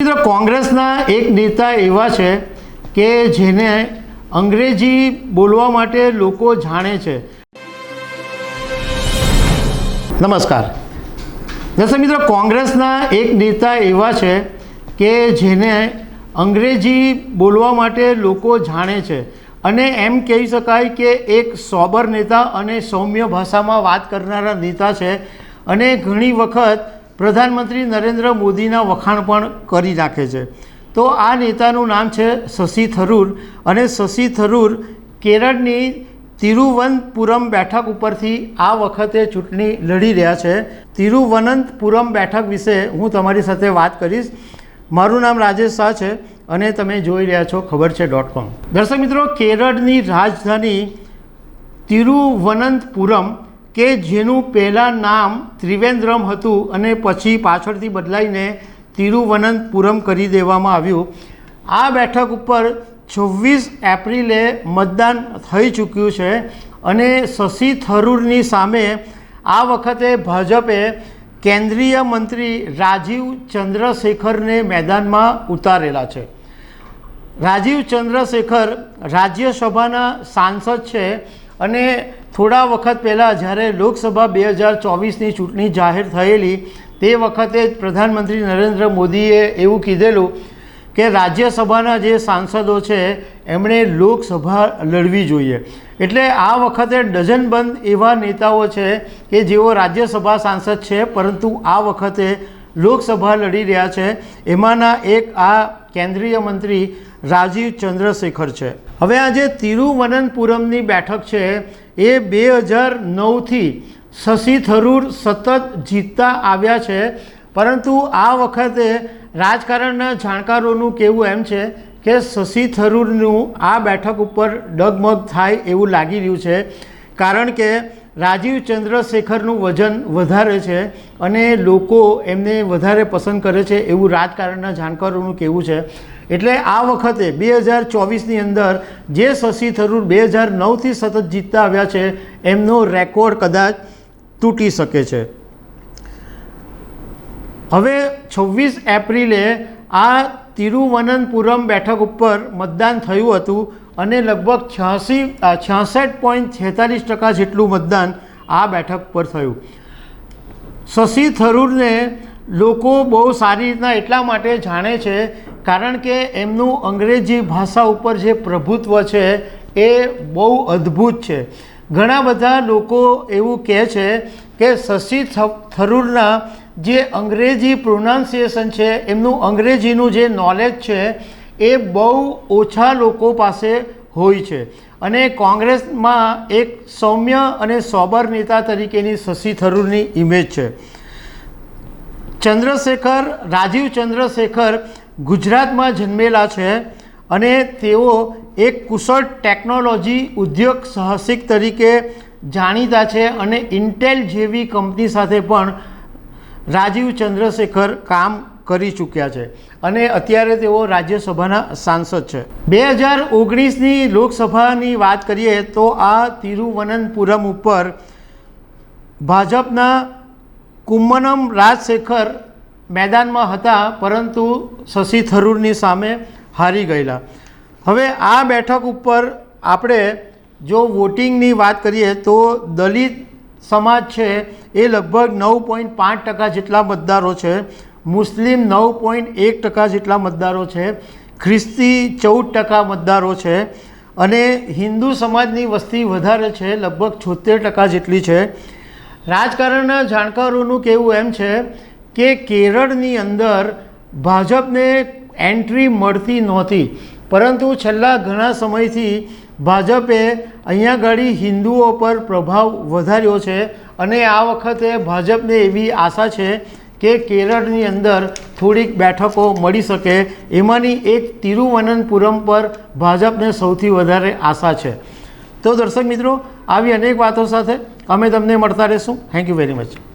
મિત્રો કોંગ્રેસના એક નેતા એવા છે કે જેને અંગ્રેજી બોલવા માટે લોકો જાણે છે। નમસ્કાર દર્શક મિત્રો, કોંગ્રેસના એક નેતા એવા છે કે જેને અંગ્રેજી બોલવા માટે લોકો જાણે છે અને એમ કહી શકાય કે એક સોબર નેતા અને સૌમ્ય ભાષામાં વાત કરનારા નેતા છે અને ઘણી વખત પ્રધાનમંત્રી નરેન્દ્ર મોદીના વખાણ પણ કરી નાખે છે। તો આ નેતાનું નામ છે શશી થરૂર અને શશી થરૂર કેરળની તિરુવનંતપુરમ બેઠક ઉપરથી આ વખતે ચૂંટણી લડી રહ્યા છે। તિરુવનંતપુરમ બેઠક વિશે હું તમારી સાથે વાત કરીશ। મારું નામ રાજેશ શાહ છે અને તમે જોઈ રહ્યા છો ખબર છે .com। દર્શક મિત્રો, કેરળની રાજધાની તિરુવનંતપુરમ કે જેનું પહેલાં નામ ત્રિવેન્દ્રમ હતું અને પછી પાછળથી બદલાઈને તિરુવનંતપુરમ કરી દેવામાં આવ્યું। આ બેઠક ઉપર 26 એપ્રિલે મતદાન થઈ ચૂક્યું છે અને શશી થરૂરની સામે આ વખતે ભાજપે કેન્દ્રીય મંત્રી રાજીવ ચંદ્રશેખરને મેદાનમાં ઉતારેલા છે। રાજીવ ચંદ્રશેખર રાજ્યસભાના સાંસદ છે અને થોડા વખત પહેલાં જ્યારે લોકસભા 2024ની ચૂંટણી જાહેર થયેલી તે વખતે જ પ્રધાનમંત્રી નરેન્દ્ર મોદીએ એવું કીધેલું કે રાજ્યસભાના જે સાંસદો છે એમણે લોકસભા લડવી જોઈએ। એટલે આ વખતે ડઝનબંધ એવા નેતાઓ છે કે જેઓ રાજ્યસભા સાંસદ છે પરંતુ આ વખતે લોકસભા લડી રહ્યા છે। એમાંના એક આ કેન્દ્રીય મંત્રી રાજીવ ચંદ્રશેખર છે। હવે આ જે તિરુવનંતપુરમની બેઠક છે એ 2009થી શશી થરૂર સતત જીતતા આવ્યા છે, પરંતુ આ વખતે રાજકારણના જાણકારોનું કહેવું એમ છે કે શશી થરૂરનું આ બેઠક ઉપર ડગમગ થાય એવું લાગી રહ્યું છે, કારણ કે રાજીવ ચંદ્રશેખરનું વજન વધારે છે અને લોકો એમને વધારે પસંદ કરે છે એવું રાજકારણના જાણકારોનું કહેવું છે। એટલે આ વખતે 2024ની અંદર જે શશી થરૂર 2009થી સતત જીતતા આવ્યા છે એમનો રેકોર્ડ કદાચ તૂટી શકે છે। હવે 26 એપ્રિલે આ તિરુવનંતપુરમ બેઠક ઉપર મતદાન થયું હતું અને લગભગ 66.46% જેટલું મતદાન આ બેઠક પર થયું। શશી થરૂરને લોકો બહુ સારી રીતના એટલા માટે જાણે છે કારણ કે એમનું અંગ્રેજી ભાષા ઉપર જે પ્રભુત્વ છે એ બહુ અદ્ભુત છે। ઘણા બધા લોકો એવું કહે છે કે શશી થરૂરના જે અંગ્રેજી પ્રોનાઉન્સિએશન છે, એમનું અંગ્રેજીનું જે નોલેજ છે એ બહુ ઓછા લોકો પાસે હોય છે અને કોંગ્રેસમાં એક સૌમ્ય અને સોબર નેતા તરીકેની શશી થરૂરની ઇમેજ છે। રાજીવ ચંદ્રશેખર ગુજરાતમાં જન્મેલા છે અને તેઓ એક કુશળ ટેકનોલોજી ઉદ્યોગ સાહસિક તરીકે જાણીતા છે અને ઇન્ટેલ જેવી કંપની સાથે પણ રાજીવ ચંદ્રશેખર કામ કરી ચૂક્યા છે અને અત્યારે તેઓ રાજ્યસભાના સાંસદ છે। 2019ની લોકસભાની વાત કરીએ તો આ તિરુવનંતપુરમ ઉપર ભાજપના કુમ્મનમ રાજશેખર મેદાનમાં હતા પરંતુ શશી થરૂરની સામે હારી ગયેલા। હવે આ બેઠક ઉપર આપણે જો વોટિંગની વાત કરીએ તો દલિત સમાજ છે એ લગભગ 9.5% જેટલા મતદારો છે, મુસ્લિમ 9.1% જેટલા મતદારો છે, ખ્રિસ્તી 14% મતદારો છે અને હિન્દુ સમાજની વસ્તી વધારે છે, લગભગ 76% જેટલી છે। રાજકારણના જાણકારોનું કહેવું એમ છે કે કેરળની અંદર ભાજપને એન્ટ્રી મળતી નહોતી, પરંતુ છેલ્લા ઘણા સમયથી ભાજપે અહીંયા આગળ હિન્દુઓ પર પ્રભાવ વધાર્યો છે અને આ વખતે ભાજપને એવી આશા છે કે કેરળની અંદર થોડીક બેઠકો મળી શકે। એમાંની એક તિરુવનંતપુરમ પર ભાજપને સૌથી વધારે આશા છે। તો દર્શક મિત્રો, આવી અનેક વાતો સાથે અમે તમને મળતા રહીશું। Thank you very much.